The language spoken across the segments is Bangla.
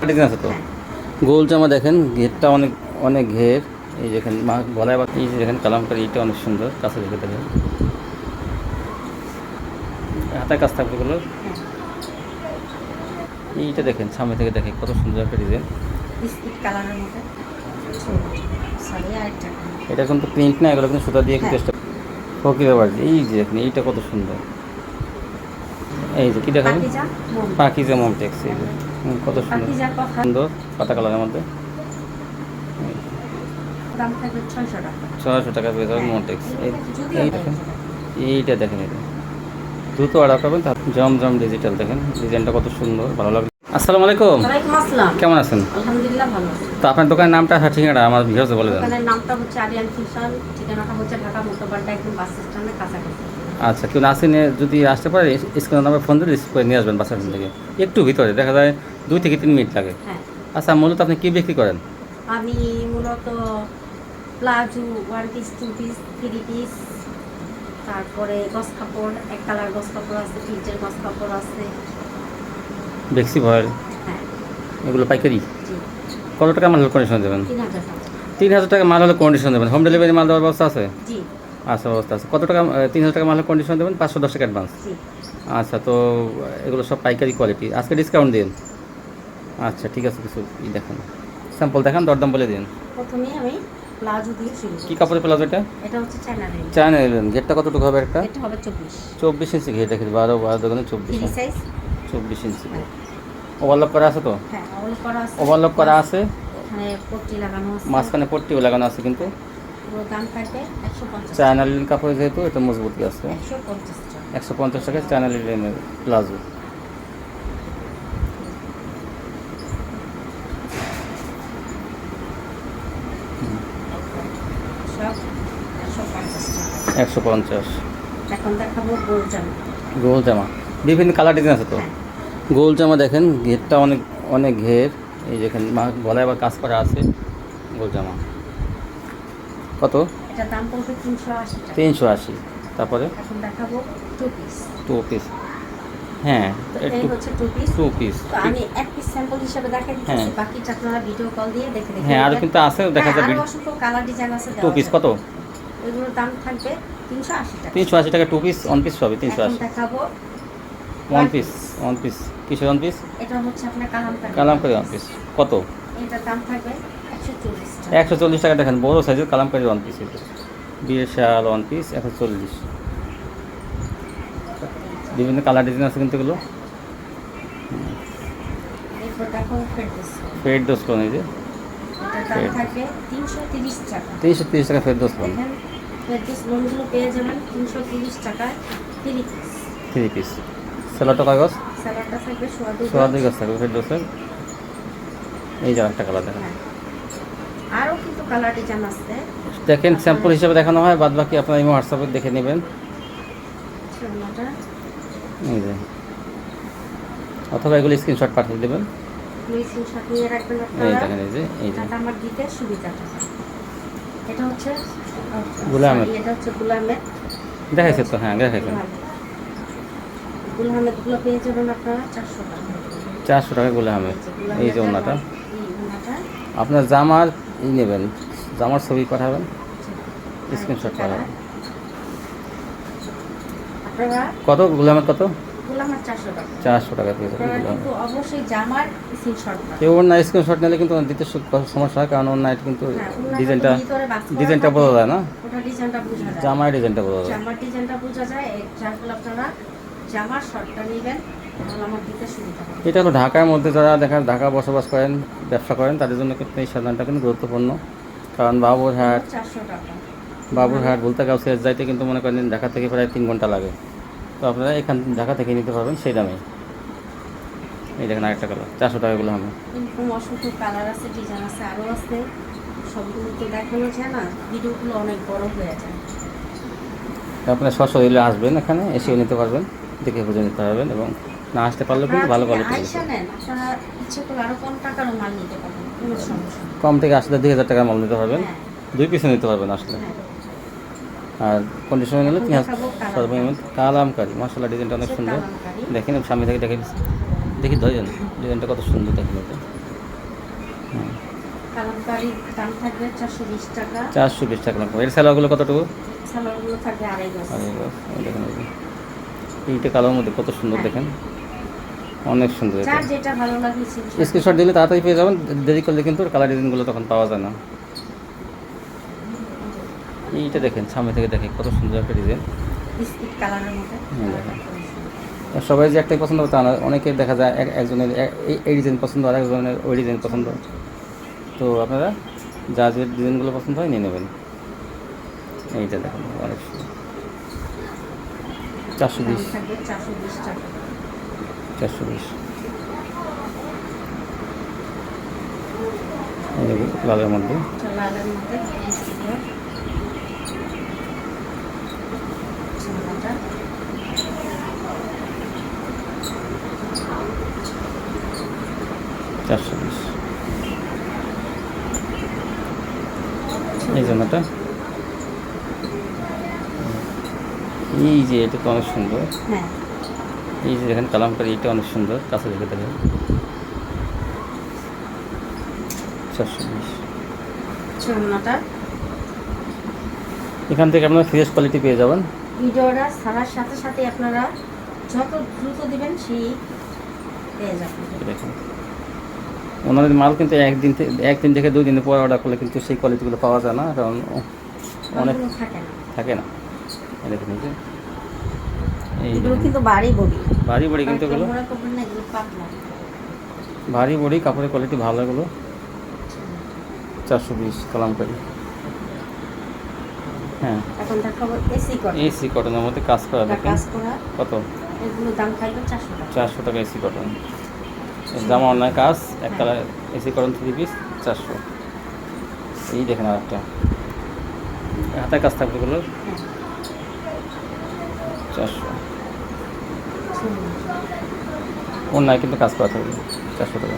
ডিজাইন আছে তো। গোল জামা দেখেন, ঘেরটা অনেক অনেক ঘের। এই দেখেন গলায় বা এই যে দেখেন কালামকারি, এইটা অনেক সুন্দর, কাছে দেখে দেখেন হাতায় কাজ থাকবে এগুলো। এইটা দেখেন সামনে থেকে দেখে কত সুন্দর একটা ডিজাইন। এটা কিন্তু প্রিন্ট না, এগুলো কিন্তু সুতা দিয়ে কিন্তু ফকিরের বাড়ি। এই যে দেখেন এইটা কত সুন্দর। এই যে কি দেখাবেন, পাকিজা মমটেক্স। এই যে কত সুন্দর সুন্দর পাতা কালারের মধ্যে 600 টাকা পেয়ে যাবেন মমটেক্স। এই দেখেন, এইটা দেখেন, এটা দ্রুত অর্ডার করবেন। জমজম ডিজিটাল দেখেন ডিজাইনটা কত সুন্দর, ভালো লাগবে। আসসালামু আলাইকুম। কেমন আছেন? আলহামদুলিল্লাহ ভালো। তো আপনার দোকানের নামটা আর ঠিকানাটা আমার ভিউয়ার্সে বলে দেন। দোকানের নামটা হচ্ছে আরিয়ান ফ্যাশন, ঠিকানাটা হচ্ছে ঢাকা মোটরবাড্ডা, একদম বাস স্ট্যান্ডের কাছাকাছি। আচ্ছা, কেউ না আসেন যদি আসতে পারে স্ক্রিনের নাম্বার ফোন দিয়ে রিসিভ করে নিয়ে আসবেন বাস স্ট্যান্ড থেকে। একটু ভিতরে দেখা যায় 2 থেকে 3 মিনিট লাগে। হ্যাঁ। আচ্ছা, মূলত আপনি কী বিক্রি করেন? আমি মূলত প্লাজো, 1 পিস, 2 পিস, 3 পিস, তারপরে গস কাপড়, এক কালার গস কাপড় আছে, প্রিন্টের গস কাপড় আছে। বেক্সি ভয়েল, হ্যাঁ এগুলো পাইকারি। জি। কত টাকা মাল হলে কন্ডিশন দেবেন? 3000 টাকা। 3000 টাকা মাল হলে কন্ডিশন দেবেন। হোম ডেলিভারি মাল দেওয়ার ব্যবস্থা আছে? জি। আচ্ছা, ব্যবস্থা আছে। কত টাকা? 3000 টাকা মাল হলে কন্ডিশন দেবেন, 510 টাকা অ্যাডভান্স। জি। আচ্ছা, তো এগুলো সব পাইকারি কোয়ালিটি। আজকে ডিসকাউন্ট দিন। আচ্ছা ঠিক আছে, কিছু দেখেন, স্যাম্পল দেখান, দরদাম বলে দিন। প্রথমে আমি প্লাজো দিয়ে শুরু করি। কী কাপড়ের প্লাজো এটা? এটা হচ্ছে চায়না রেঞ্জ। চায়না এলেন। ঘেরটা কতটুকু হবে একটা? এটা হবে 24। 24 ইঞ্চি ঘের দেখি, 12 12 দোকানে 24 ফ্রি সাইজ। 24 ইঞ্চি। ওভারলক করা আছে তো? হ্যাঁ, ওভারলক করা আছে। ওভারলক করা আছে, এখানে পট্টি লাগানো আছে, মাঝখানে পট্টিও লাগানো আছে। কিন্তু পুরো দাম থাকবে 150 চায়না লিলেন কাপড়, যেহেতু এটা মজবুতি আছে। 150 টাকা। 150 টাকা চায়না লিলেনের প্লাজো। সব 150 টাকা। 150। এখন দেখাবো গোল জামা। গোল জামা, বিভিন্ন কালার ডিজাইন আছে তো। হ্যাঁ। গোল জামা দেখেন, ঘেরটা অনেক অনেক ঘের। এই দেখেন গলায় আবার কাজ করা আছে। গোল জামা কত? এটা দাম পড়বে 380 টাকা। 380। তারপরে এখন দেখাবো 2 পিস। 2 পিস। হ্যাঁ, এই হচ্ছে 2 পিস। 2 পিস। তো আমি এক পিস স্যাম্পল হিসেবে দেখাই দিচ্ছি, হ্যাঁ। বাকিটা আপনারা ভিডিও কল দিয়ে দেখে দেখে হ্যাঁ, আর নেবেন। কিন্তু আছে দেখা হ্যাঁ, যাবে। আরো অসংখ্য কালার ডিজাইন আছে। 2 পিস কত? এগুলোর দাম থাকবে 380 টাকা। 380 টাকা 2 পিস। 1 পিস হবে এখন 380। দেখাবো 1 পিস। 1 পিস কিসের 1 পিস? এটা হচ্ছে আপনার কালামকারী। কালামকারী 1 পিস কত? এটার দাম থাকবে 140 টাকা। 140 টাকা। দেখেন বড় সাইজের কালামকারী 1 পিস, এটা বিশাল 1 পিস 140। বিভিন্ন কালার ডিজাইন আছে কিন্তু এগুলো। এরপর দেখো ফেরদৌস। ফেরদৌস লোন, এই যে এটার দাম থাকবে 330 টাকা। 330 টাকা ফেরদৌস লোন। দেখেন ফেরদৌস লোনগুলো পেয়ে যাবেন 330 টাকায় 3 পিস। 3 পিস। সেলোটো কাগজ, সালোয়ারটা থাকবে সোয়া 2 গজ থাকবে ফেরদৌসের। এই যে একটা কালার দেখেন। আরও কিন্তু কালার ডিজাইন আছে। দেখেন স্যাম্পল হিসেবে দেখানো হয়, বাদ বাকি আপনারা এই হোয়াটসঅ্যাপে দেখে নেবেন। ওনাটা এই যে, অথবা এগুলো স্ক্রিনশট পাঠিয়ে দেবেন। স্ক্রিনশট নিয়ে রাখবেন এই আপনারা। দেখেন, এই যে এটা আমার দিতে সুবিধাটা। এটা হচ্ছে গুলামের। এটা হচ্ছে গুলামের। দেখাইছে তো? হ্যাঁ, দেখাইছে। গুলামের গুলো পেয়ে যাবেন আপনারা 400 টাকা। 400 টাকা গুলামের। এই যে ওনাটা, এই ওনাটা আপনার জামার নেবেন, জামার ছবি পাঠাবেন, স্ক্রিনশট পাঠাবেন। আপনারা কত গুলামের? কত? গুলামের 400 টাকা। 400 টাকা পেয়ে যাবেন আপনারা গুলামের। কিন্তু অবশ্যই জামার স্ক্রিনশট পাবেন। কেউ ওর না স্ক্রিনশট নিলে কিন্তু দিতে সমস্যা হয়, কারণ ওর নাইট কিন্তু ডিজাইনটা বোঝা যায় না। ওটা ডিজাইনটা বোঝা যায়। জামার ডিজাইনটা বোঝা যায়। জামার ডিজাইনটা বোঝা যায়। যার ফলে আপনারা জামার শর্টটা নেবেন, তাহলে আমার দিতে সুবিধা হবে। এটা হলো ঢাকার মধ্যে যারা ঢাকা বসবাস করেন, ব্যবসা করেন, তাদের জন্য কিন্তু এই সাধনটা কিন্তু গুরুত্বপূর্ণ। কারণ বাবুরহাট 400 টাকা। বলতাগাঁও যাইতে কিন্তু মনে করেন ঢাকা থেকে প্রায় 3 ঘন্টা লাগে। তো আপনারা এখান ঢাকা থেকে নিতে পারবেন সেই দামে। এই দেখেন আরেকটা কালার, 400 টাকাগুলো হবে। এরকম অসংখ্য কালার আছে, ডিজাইন আছে, আরও আছে। সবগুলো তো দেখানো যায় না, ভিডিওগুলো অনেক বড় হয়ে যায়। আপনারা সশরীরে আসবেন, এখানে এসেও নিতে পারবেন, দেখে বুঝে নিতে পারবেন, এবং না আসতে পারলেও কিন্তু ভালো কোয়ালিটি। আইসা নেন, আপনারা ইচ্ছে করলে আরও কম টাকারও মাল নিতে পারবেন, কোনো সমস্যা নেই। কম থেকে আসলে 2000 টাকার মাল নিতে পারবেন। হ্যাঁ। 2 পিসও নিতে পারবেন আসলে। হ্যাঁ। আর কন্ডিশনে নিলে এখন 3000 দেখাবো সর্বনিম্ন কালামকারী। মাশাআল্লাহ, ডিজাইনটা অনেক সুন্দর। কালামকারী। দেখেন সামনে থেকে দেখি ধরেন ডিজাইনটা কত সুন্দর, দেখেন এটা হুম, কালামকারীর দাম থাকবে 420 টাকা। 420 টাকা লাগবে। এর স্যালোয়ারগুলো কতটুকু? সালোয়ারগুলো থাকবে 2.5 গজ। আরে বাহ, এই দেখেন এই যে। এইটা কালোর মধ্যে কত সুন্দর হ্যাঁ। দেখেন, অনেক সুন্দর এটা। যার যেটা ভালো লাগে স্ক্রিনশট দিলে তাড়াতাড়ি পেয়ে যাবেন, দেরি করলে কিন্তু কালার ডিজাইনগুলো তখন পাওয়া যায় না। এইটা দেখেন, সামনে থেকে দেখেন কত সুন্দর একটা ডিজাইন। বিস্কিট কালারের মধ্যে। দেখেন, সবাই যে একটাই পছন্দ তা না, অনেকে দেখা যায় একজনের এই ডিজাইন পছন্দ, আর একজনের ওই ডিজাইন পছন্দ। তো আপনারা যা যে ডিজাইনগুলো পছন্দ হয় নিয়ে নেবেন। এইটা দেখেন অনেক সুন্দর, 420 দাম থাকবে 420 টাকা। 420। এই দেখুন লালের মধ্যে, লালের মধ্যে বিস্কিটের ছোলাটা। এই জন্যটা, এই যে এটা তো অনেক সুন্দর। হ্যাঁ, এই যে দেখেন কালামকারী, এটা অনেক সুন্দর, কাছে দেখে দেখেন 420। ছোলাটা এখান থেকে আপনারা ফ্রেশ কোয়ালিটি পেয়ে যাবেন। ভিডিওটা ছাড়ার সাথে সাথে আপনারা যত দ্রুত দিবেন সেই পেয়ে যাবেন। দেখেন ওনাদের মাল কিন্তু একদিন থেকে 2 দিনের পর অর্ডার করলে কিন্তু সেই কোয়ালিটিগুলো পাওয়া যায় না, কারণ অনেক মালগুলো থাকে না। থাকে না। এই দেখেন এই যে, এই এগুলো কিন্তু ভারী বডি। ভারী বড়ি কিন্তু এগুলো, মোড়া কাপড় না, এগুলো পাতলা। ভারী বড়ি, কাপড়ের কোয়ালিটি ভালো এগুলো। 420 কালামকারী। হ্যাঁ, এখন দেখাবো এসি কটন। এসি কটনের মধ্যে কাজ করা দেখেন কাজ করা, কত, এগুলো দাম থাকবে 400 টাকা। 400 টাকা এসি কটন। জামা অন্যায় কাজ, এক কালার এসি কটন 3 পিস 400। এই দেখেন আর একটা হাতের কাজ থাকবে এগুলো, হ্যাঁ, 400। হুম। অন্যায় কিন্তু কাজ করা থাকবে 400 টাকা।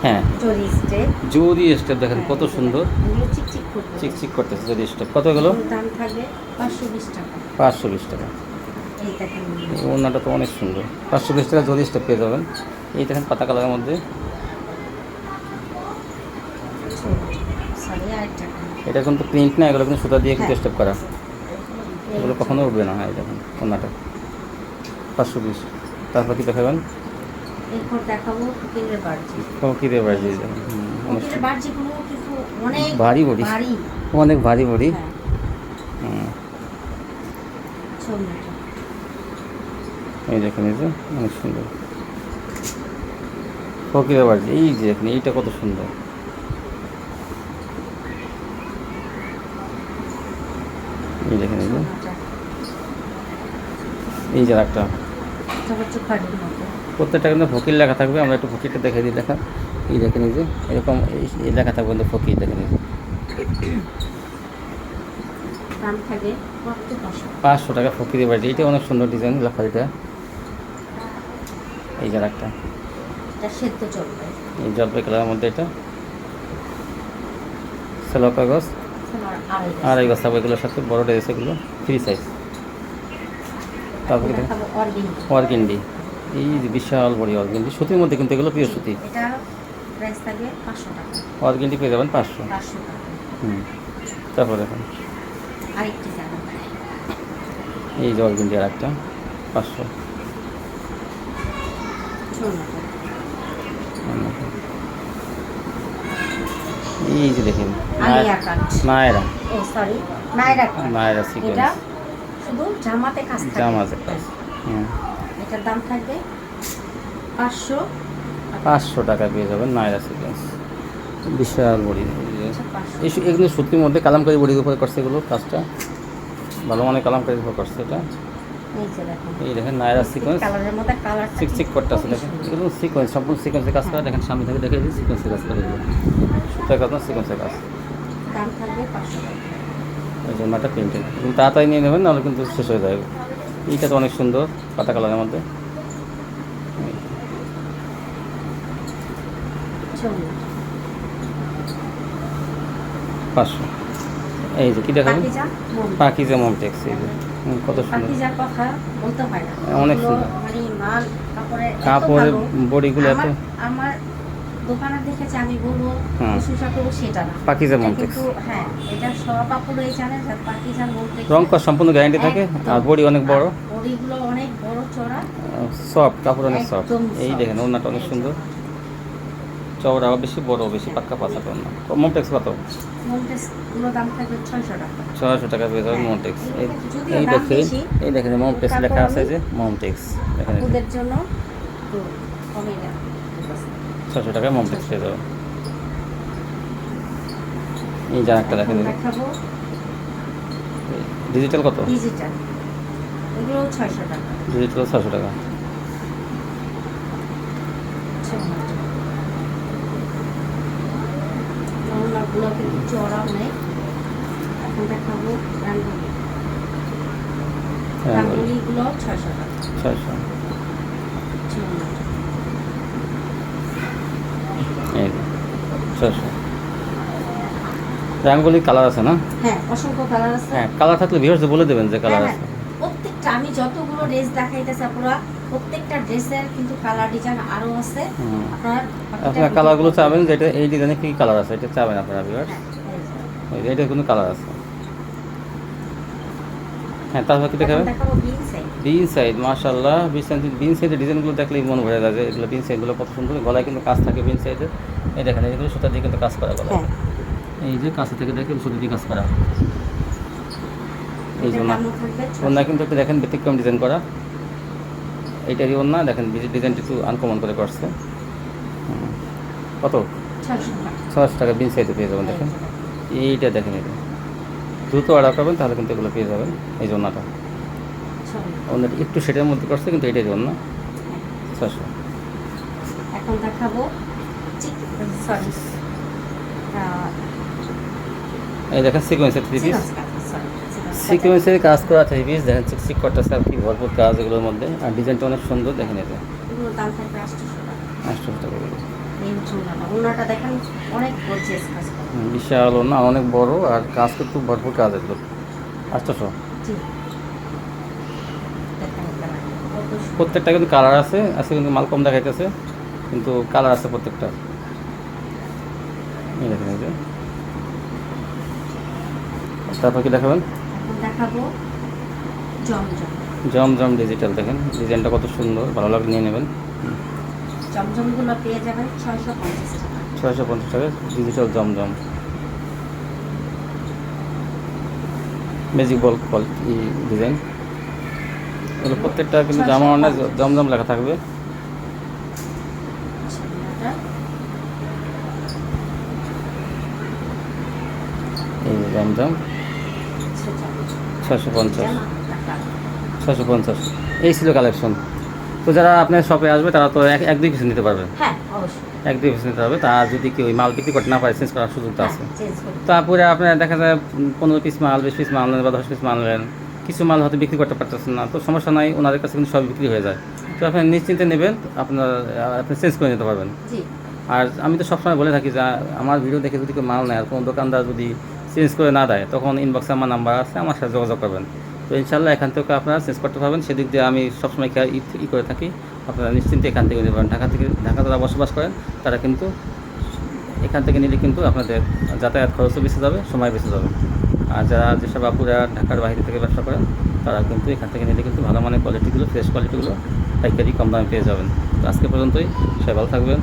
হ্যাঁ, জরি স্টেপ। যদি স্টেপ দেখেন কত সুন্দর, এগুলো চিকচিক করবে। চিকচিক করতেছে যদি স্টেপ। কত এগুলো? এগুলোর দাম থাকবে 520 টাকা। 520 টাকা। এই দেখেন, এই ওড়নাটা তো অনেক সুন্দর, 520 টাকা যদি স্টেপ পেয়ে যাবেন। এই দেখেন পাতা কালারের মধ্যে, সরি আর টাকা। এটা কিন্তু প্রিন্ট না, এগুলো কিন্তু সুতা দিয়ে কিন্তু হ্যাঁ। স্টেপ করা, এই এগুলো কখনো উঠবে না। হ্যাঁ, এই দেখেন ওড়নাটা 520। তারপর কি দেখাবেন? এরপর দেখাবো কোকিলের বার্জি। কি দেবে বাড়ি দেখেন, অনেক কোকিলের বার্জিগুলো কিন্তু অনেক ভারী বডি, ভারী। অনেক ভারী বডি। হ্যাঁ, ছবিটা। এই দেখেন এই যে অনেক সুন্দর ফকিরের বাড়ি। এই যে দেখেন এইটা কত সুন্দর, এই দেখেন এই যে, ছবিটা। এই যে একটা তারপর চোখাটির মতো। প্রত্যেকটা কিন্তু ফকির লেখা থাকবে। আমরা একটু ফকিরটা দেখাই দিই লেখা। এই দেখেন এই যে এরকম এই লেখা থাকবে কিন্তু ফকির, দেখেন এই যে দাম থাকে মাত্র 500। 500 টাকা ফকিরের বাড়ি। এইটা অনেক সুন্দর ডিজাইন লেখা এটা। এই যে একটা, এটা সেদ্ধ চলবে। এই জলপাই কালারের মধ্যে এটা সালোয়ার কাগজ, আর এই গছ থাকবে এগুলোর সাথে বড় ড্রেস, এগুলো ফ্রি সাইজ। তারপরে দেখাবো অর্গেনিক। ওয়ার্কিন্ডি, এই যে বিশাল বড়ি অর্গেন্ডি, সুতির মধ্যে কিন্তু এগুলো পিওর সুতি। এটা প্রাইস থাকবে 500 টাকা। অর্গেন্ডি পেয়ে যাবেন 500। 500 টাকা। তারপর দেখুন আরেকটি জামা। এই যে অর্গেন্ডি আর একটা 500। ছোলাটা। এই যে দেখেন আলিয়া কাট। নায়রা, ও সরি, নায়রা কাট। নায়রা এটা সিকোয়েন্স, শুধু জামাতে কাজ থাকবে। জামাতে কাজ। এটার দাম থাকবে 500। 500 টাকা পেয়ে যাবেন নায়রা সিকোয়েন্স, বিশাল বড়ি। আচ্ছা, 500। এগুলো সুতির মধ্যে কালামকারী বড়ির উপরে করছে, এগুলো কাজটা ভালো মানে কালামকারীর উপর করছে এটা। এই যে দেখেন, এই দেখেন নায়রা সিকোয়েন্স, কালারের মধ্যে কালারটা চিকচিক করতেছে দেখেন, এগুলো সিকোয়েন্স, সম্পূর্ণ সিকোয়েন্সের কাজ করা। দেখেন সামনে থেকে দেখে দিই সিকোয়েন্সের কাজ করে, এগুলো সুতার কাজ না, সিকোয়েন্সের কাজ। দাম থাকবে 500 টাকা। এই জন্য একটা প্রিন্টেড, তাড়াতাড়ি নিয়ে নেবেন নাহলে কিন্তু শেষ হয়ে যাবে। এইটা তো অনেক সুন্দর পাতা কালারের মধ্যে, চলুন। 500। এই যে কি দেখাবেন? পাকিজা মম। পাকিজা মমটেক্স, এই যে কত সুন্দর, পাকিজার কথা বলতে হয় না। অনেক এগুলো সুন্দর। মানে মাল কাপড়ের এত কাপড়ের ভালো। বডিগুলো এত আমার দোকানে দেখেছে আমি বলবো হুম। প্রশংসা করবো সেটা না। পাকিজা এটা মমটেক্স কিন্তু হ্যাঁ, এটা সব আপুরাই জানে যে পাকিজা মমটেক্স রং কস সম্পূর্ণ গ্যারান্টি থাকে আর বডি অনেক বড়, বডিগুলো অনেক বড় চড়া, সফট, কাপড় অনেক সফট। একদম এই soft। দেখেন ওড়নাটা অনেক সুন্দর, চওড়াও বেশি, বড় বেশি, পাক্কা পাঁচাটা ওড়না। মমটেক্স কত? মমটেক্স গুলো দাম থাকবে 600 টাকা। 600 টাকা পেয়ে যাবেন মমটেক্স। যদিও এই দাম দেখে, বেশি, এই দেখেন মমটেক্স তারপর লেখা আছে আমি যে মমটেক্স, দেখেন এই যে আপুদের জন্য একটু কমে দেওয়া। 600 টাকায় মমটেক্স পেয়ে যাবেন। এই যে একটা দেখেন, এখন দেখাবো ডিজিটাল কত? ডিজিটাল, এগুলো 600 টাকা। ডিজিটাল 600 টাকা। ওড়নাগুলো কিন্তু চড়া অনেক। এখন দেখাবো রাঙ্গুলি, হ্যাঁ, রাঙ্গুলিগুলো 600 টাকা। 600। এই যে 600। রাঙ্গুলি কালার আছে না? হ্যাঁ, অসংখ্য কালার আছে। হ্যাঁ, কালার থাকলে ভিউয়ার্স বলে দেবেন যে কালার হ্যাঁ, আছে। প্রত্যেকটা আমি যতগুলো ড্রেস দেখাইতেছি পুরো প্রত্যেকটা ড্রেসের কিন্তু কালার ডিজাইন আরো আছে। হুম। আপনার আপনারা কালারগুলো চাবেন যেটা এই ডিজাইনে কী কালার আছে এটা চাবেন আপনারা ভিউয়ার্স। হ্যাঁ, এইটার কোনো কালার আছে। হ্যাঁ, তারপর কি দেখাবেন? দেখাবো বিন সাইড। বিন সাইড, মাশাআল্লাহ। বিন সাইডের ডিজাইনগুলো দেখলেই মনে ভরে যায় যে এগুলো বিন সাইডগুলো কত সুন্দর। গলায় কিন্তু কাজ থাকে বিন সাইডের। এই দেখেন এগুলো সুতা দিয়ে কিন্তু কাজ করা গলায়। হ্যাঁ, এই যে কাছে থেকে দেখেন সুতা দিয়ে কাজ করা। এই এটা জন্য দামও থাকবে 600 ওড়না কিন্তু একটু দেখেন ব্যতিক্রম ডিজাইন করা। এইটারই ওড়না দেখেন, ডিজাইনটা একটু আনকমন করে করছে। কত? 600 টাকা। 600 টাকা বিন সাইডে পেয়ে যাবেন। দেখেন এইটা দেখেন, এটা দ্রুত অর্ডার করবেন তাহলে কিন্তু এগুলো পেয়ে যাবেন। এই যে ওড়নাটা, ওড়নাটা একটু সেটার মধ্যে করছে কিন্তু এটাই ওড়না 600। এখন দেখাবো সরি এই দেখেন সিকোয়েন্সের 3 পিস, সিকোয়েন্সের কাজ করা 3 পিস দেখেন, চিকচিক করতেছে আর কি ভরপুর কাজ এগুলোর মধ্যে। আর ডিজাইনটা অনেক সুন্দর দেখেন, এই যে এগুলোর দাম থাকবে 800 টাকা। 800 টাকা করে। এই হচ্ছে ওড়নাটা। ওড়নাটা দেখেন অনেক গর্জিয়াস কাজ করা। বিশাল ওড়না, অনেক বড় আর কাজ কিন্তু ভরপুর কাজ এগুলো। 800। জি, দেখেন কালার কত সুন্দর। প্রত্যেকটা কিন্তু কালার আছে, আজকে কিন্তু মাল কম দেখাইতেছে কিন্তু কালার আছে প্রত্যেকটা। এই দেখেন, এই যে তারপর কি দেখাবেন? এখন দেখাবো জমজম। জমজম ডিজিটাল দেখেন, ডিজাইনটা কত সুন্দর, ভালো লাগলে নিয়ে নেবেন। জমজমগুলো পেয়ে যাবেন 650 টাকা। 650 টাকা ডিজিটাল জমজম। ম্যাজিক বল কোয়ালিটি ডিজাইন, এগুলো প্রত্যেকটা কিন্তু জামা অনেক জমজম লেখা থাকবে। ওড়নাটা এই যে জমজম 650, 650। এই ছিল কালেকশন। তো যারা আপনার শপে আসবে তারা তো এক দুই পিস নিতে পারবে, হ্যাঁ অবশ্যই। এক দুই পিস নিতে পারবে। তার যদি কেউ ওই মাল বিক্রি করতে না পারে চেঞ্জ করার সুযোগটা আছে। চেঞ্জ করতে তারপরে আপনার দেখা যায় 15 পিস মাল, 20 পিস মাল নেন বা 10 পিস মাল নেন, কিছু মাল হয়তো বিক্রি করতে পারতেছেন না, তো সমস্যা নাই, ওনাদের কাছে কিন্তু সব বিক্রি হয়ে যায়। তো আপনি নিশ্চিন্তে নেবেন, আপনি চেঞ্জ করে নিতে পারবেন। জি, আর আমি তো সবসময় বলে থাকি যে আমার ভিডিও দেখে যদি কেউ মাল নেয় আর কোনো দোকানদার যদি চেঞ্জ করে না দেয় তখন ইনবক্সে আমার নাম্বার আছে, আমার সাথে যোগাযোগ করবেন। তো ইনশাল্লাহ এখান থেকে আপনারা চেঞ্জ করতে পারবেন। সেদিক দিয়ে আমি সবসময় ই করে থাকি। আপনারা নিশ্চিন্তে এখান থেকে নিতে পারেন। ঢাকা যারা বসবাস করেন তারা কিন্তু এখান থেকে নিলে কিন্তু আপনাদের যাতায়াত খরচও বেঁচে যাবে, সময় বেঁচে যাবে। আর যারা যেসব আপুরা ঢাকার বাইরে থেকে ব্যবসা করেন তারা কিন্তু এখান থেকে নিলে কিন্তু ভালো মানের কোয়ালিটিগুলো, ফ্রেশ কোয়ালিটিগুলো পাইকারি কম দামে পেয়ে যাবেন। তো আজকে পর্যন্তই, সবাই ভালো থাকবেন।